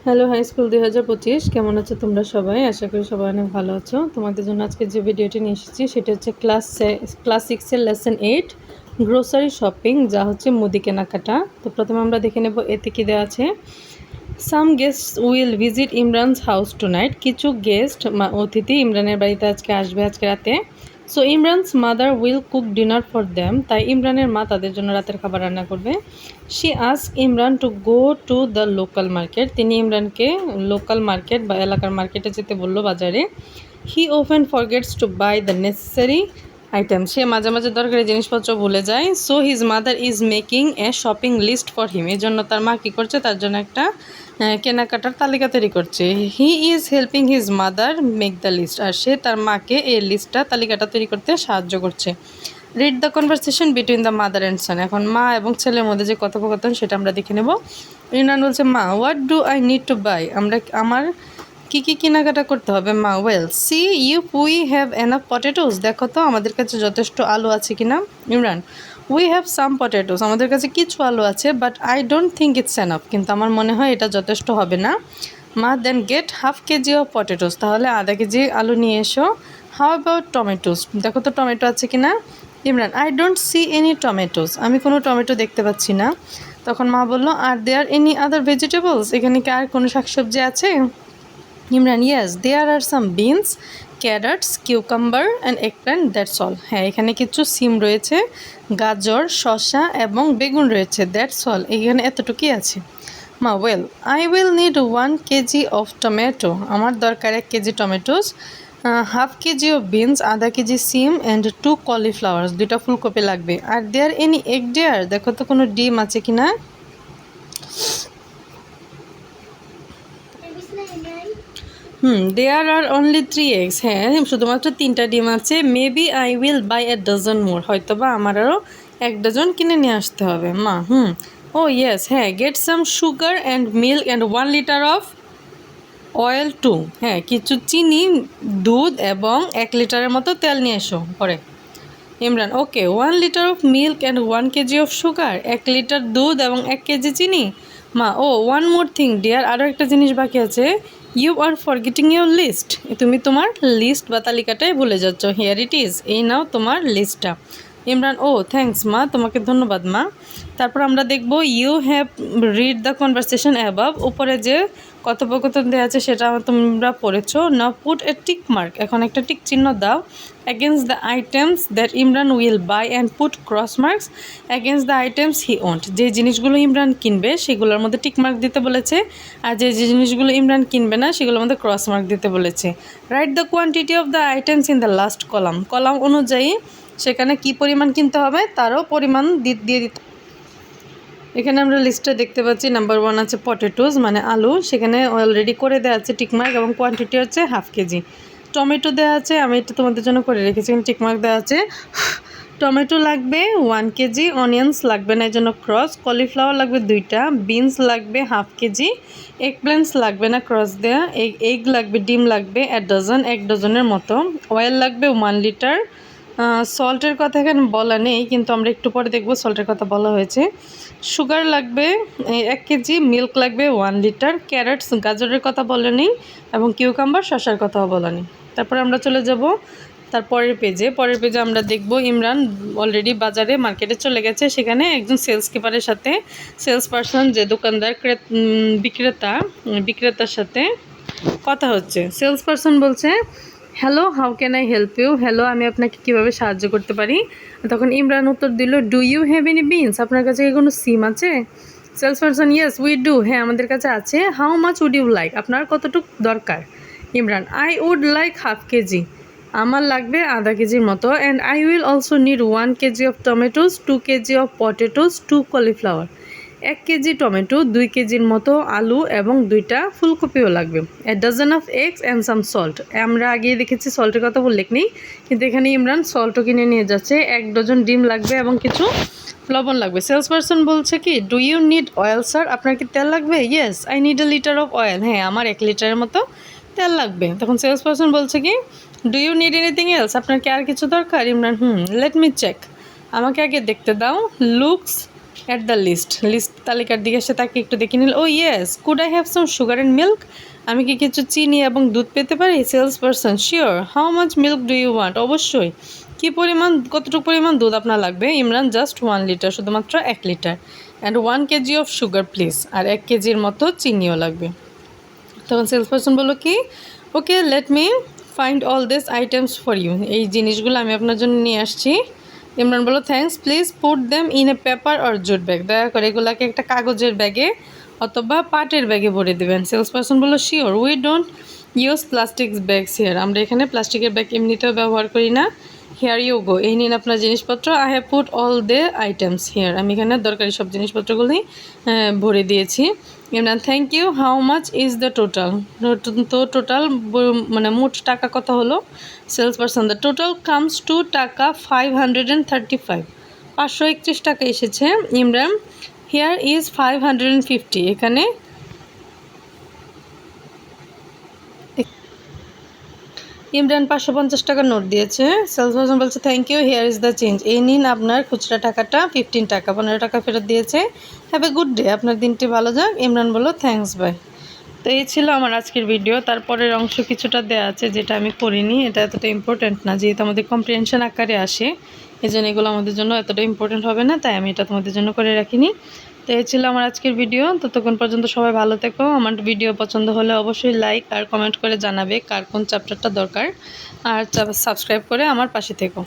Hello hi school 2025 কেমন আছো তোমরা সবাই? আশা করি সবাই অনেক ভালো আছো। তোমাদের জন্য আজকে যে ভিডিওটি নিয়ে এসেছি সেটা হচ্ছে ক্লাস 6 এর লেসন 8 গ্রোসারি শপিং, যা হচ্ছে মুদি কেনাকাটা। তো প্রথমে আমরা দেখে নেব এতে কি দেওয়া আছে। Some guest will visit Imran's house tonight. কিছু গেস্ট অতিথি ইমরানের বাড়িতে আজকে আসবে আজকে রাতে। So Imran's mother will cook dinner for them. তাই ইমরানের মা তাদের জন্য রাতের খাবার রান্না করবে। She ask Imran to go to the local market. তিনি ইমরানকে লোকাল মার্কেট বা এলাকার মার্কেটে যেতে বলল, বাজারে। He often forgets to buy the necessary item. সে মাঝে মাঝে দরকারি জিনিসপত্র ভুলে যায়। So his mother is making a shopping list for him. এই জন্য তার মা কী করছে, তার জন্য একটা কেনাকাটার তালিকা তৈরি করছে। He is helping his mother make the list. আর সে তার মাকে এই তালিকাটা তৈরি করতে সাহায্য করছে। Read the conversation between the mother and son. এখন মা এবং ছেলের মধ্যে যে কথোপকথন সেটা আমরা দেখে নেব। ইমরান বলছে, মা what do I need to buy. আমার কী কী কেনাকাটা করতে হবে মা? Well see if we have enough potatoes. দেখো তো আমাদের কাছে যথেষ্ট আলু আছে কিনা। Imran, we have some potatoes. আমাদের কাছে কিছু আলু আছে, but I don't think it's enough. কিন্তু আমার মনে হয় এটা যথেষ্ট হবে না। মা, then get half kg of potatoes. তাহলে আধা কেজি আলু নিয়ে এসো। How about tomatoes. দেখো তো টমেটো আছে কিনা। Imran, I don't see any tomatoes. আমি কোনো টমেটো দেখতে পাচ্ছি না। তখন মা বলল, আর দেয়ার এনি আদার ভেজিটেবলস। এখানে কি আর কোনো শাকসবজি আছে? Imran, yes there are some beans, carrots, cucumber and eggplant, that's all. হ্যাঁ, এখানে কিছু সিম রয়েছে, গাজর, শসা এবং বেগুন রয়েছে, দ্যাটস অল। এখানে এতটুকুই আছে। মা, well I will need 1 kg of tomato. আমার দরকার 1 kg tomatoes, half kg of beans, আধা কেজি সিম অ্যান্ড 2 কলিফ্লাওয়ার্স, 2টা ফুলকপি লাগবে। আর দেয়ার এনি এগ ডেয়ার। দেখো তো কোনো ডিম আছে কিনা। There are only 3 eggs। হ্যাঁ, শুধুমাত্র 3টা ডিম আছে। Maybe I will buy a dozen more. হয়তো বা আমার আরও 1 ডজন কিনে নিয়ে আসতে হবে। মা, ও ইয়েস, হ্যাঁ, get some sugar and milk and 1 litre of oil too. হ্যাঁ, কিছু চিনি, দুধ এবং 1 লিটারের মতো তেল নিয়ে এসো পরে। Imran, okay, 1 litre of milk and 1 kg of sugar. 1 litre দুধ এবং 1 কেজি চিনি। মা, oh one more thing dear. আরও একটা জিনিস বাকি আছে। You are forgetting your list. তুমি তোমার লিস্ট বা তালিকাটাই ভুলে যাচ্ছ। Here it is. এই নাও তোমার লিস্টটা। ইমরান, ও থ্যাঙ্কস মা, তোমাকে ধন্যবাদ মা। তারপর আমরা দেখব you have read the conversation above. উপরে যে কথোপকথন দেওয়া আছে সেটা তোমরা পড়েছো। Now put a tick mark. এখন একটা টিক চিহ্ন দাও against the items that Imran will buy and put cross marks against the items he won't। যে জিনিসগুলো ইমরান কিনবে সেগুলোর মধ্যে টিক মার্ক দিতে বলেছে, আর যে জিনিসগুলো ইমরান কিনবে না সেগুলোর মধ্যে ক্রস মার্ক দিতে বলেছে। Write the quantity of the items in the last column. Column অনুযায়ী সেখানে কি পরিমাণ কিনতে হবে তারও পরিমাণ দিয়ে দিতে। এখানে আমরা লিস্টটা দেখতে পাচ্ছি। নাম্বার 1 আছে পটেটোস মানে আলু, সেখানে অলরেডি করে দেওয়া আছে টিকমার্ক এবং কোয়ান্টিটি হচ্ছে হাফ কেজি। টমেটো দেওয়া আছে, আমি এটা তোমাদের জন্য করে রেখেছি, টিকমার্ক দেওয়া আছে। টমেটো লাগবে 1 কেজি, অনিয়ন্স লাগবে না এই জন্য ক্রস, কলিফ্লাওয়ার লাগবে 2টা, বিনস লাগবে হাফ কেজি, এগ প্ল্যান্টস লাগবে না ক্রস দেওয়া, এগ লাগবে, ডিম লাগবে 1 ডজন, 1 ডজনের মতো, অয়েল লাগবে 1 লিটার। সল্টের কথা এখানে বলা নেই, কিন্তু আমরা একটু পরে দেখবো সল্টের কথা বলা হয়েছে। সুগার লাগবে 1 কেজি, মিল্ক লাগবে 1 লিটার, ক্যারটস গাজরের কথা বলা নেই, এবং কিউকাম্বার শসার কথাও বলা নেই। তারপরে আমরা চলে যাব পরের পেজে আমরা দেখব ইমরান অলরেডি বাজারে মার্কেটে চলে গেছে। সেখানে একজন সেলস কিপারের সাথে, সেলস পারসন যে দোকানদার বিক্রেতার সাথে কথা হচ্ছে। সেলস পারসন বলছে, hello, how can I help you. Hello, আমি আপনাকে কীভাবে সাহায্য করতে পারি। তখন ইমরান উত্তর দিল, do you have any beans. আপনার কাছে কি কোনো সিম আছে। Sales person, yes we do. হ্যাঁ, আমাদের কাছে আছে। How much would you like. আপনার কতটুকু দরকার। Imran, I would like half kg. আমার লাগবে আধা কেজির মতো। And I will also need 1 kg of tomatoes, 2 kg of potatoes, 2 cauliflower. 1 kg tomato, 2 কেজির মতো আলু এবং 2টা ফুলকপিও লাগবে। এ dozen of eggs and some salt. আমরা আগে দেখেছি সল্টের কথা উল্লেখ নেই, কিন্তু এখানে ইমরান সল্টও কিনে নিয়ে যাচ্ছে। 1 ডজন ডিম লাগবে এবং কিছু লবণ লাগবে। সেলস পারসন বলছে কি, do you need oil sir. আপনার কি তেল লাগবে। Yes I need a litre of oil. হ্যাঁ, আমার 1 লিটারের মতো তেল লাগবে। তখন সেলস পারসন বলছে কি, do you need anything else. আপনার কি আর কিছু দরকার। Imran, let me check. আমাকে আগে দেখতে দাও। লুকস অ্যাট দ্য লিস্ট তালিকার দিকে সে তাকে একটু দেখে নিল। Oh yes, could I have some sugar and milk? আমি কি কিছু চিনি এবং দুধ পেতে পারি? Sales person, sure, how much milk do you want? অবশ্যই, কতটুকু পরিমাণ দুধ আপনার লাগবে? ইমরান, জাস্ট 1 লিটার, শুধুমাত্র 1 litre. And 1 kg of sugar please, আর 1 কেজির মতো চিনিও লাগবে। তখন সেলস পারসন বললো কি, okay let me find all this items for you, এই জিনিসগুলো আমি আপনার জন্য নিয়ে আসছি। ইমরান বললো thanks, please put them in a paper or jute bag, দয়া করে এগুলাকে একটা কাগজের ব্যাগে অথবা পাটের ব্যাগে ভরে দেবেন। সেলস পারসন বললো sure, we don't use plastic bags here, আমরা এখানে প্লাস্টিকের ব্যাগ এমনিতেও ব্যবহার করি না। হেয়ার ইউ গো, এই নিন আপনার জিনিসপত্র। I have put all the items here, আমি এখানে দরকারি সব জিনিসপত্রগুলি ভরে দিয়েছি। Imran, thank you, how much is the total? তো টোটাল মানে মোট টাকা কত হলো? Sales person, the total comes to taka 535, 531 টাকা এসেছে। ইমরান, হিয়ার ইজ 550, এখানে ইমরান 550 টাকার নোট দিয়েছে। সেলস পারসন বলছে thank you, here is the change, এই নিন আপনার খুচরা টাকাটা, 15 টাকা, 15 টাকা ফেরত দিয়েছে। হ্যাভ এ গুড ডে, আপনার দিনটি ভালো যাক। ইমরান বলল থ্যাঙ্কস বাই। তো এই ছিল আমার আজকের ভিডিও। তারপরের অংশ কিছুটা দেওয়া আছে যেটা আমি করিনি, এটা এতটা ইম্পর্ট্যান্ট না, যেহেতু আমাদের কম্প্রিহেনশন আকারে আসে, এই জন্য এগুলো আমাদের জন্য এতটা ইম্পর্ট্যান্ট হবে না, তাই আমি এটা তোমাদের জন্য করে রাখিনি। তো এই ছিল আমার আজকের ভিডিও। ততক্ষণ পর্যন্ত সবাই ভালো থেকো। আমার ভিডিও পছন্দ হলে অবশ্যই লাইক আর কমেন্ট করে জানাবে কার কোন চ্যাপ্টারটা দরকার, আর সাবস্ক্রাইব করে আমার পাশে থেকো।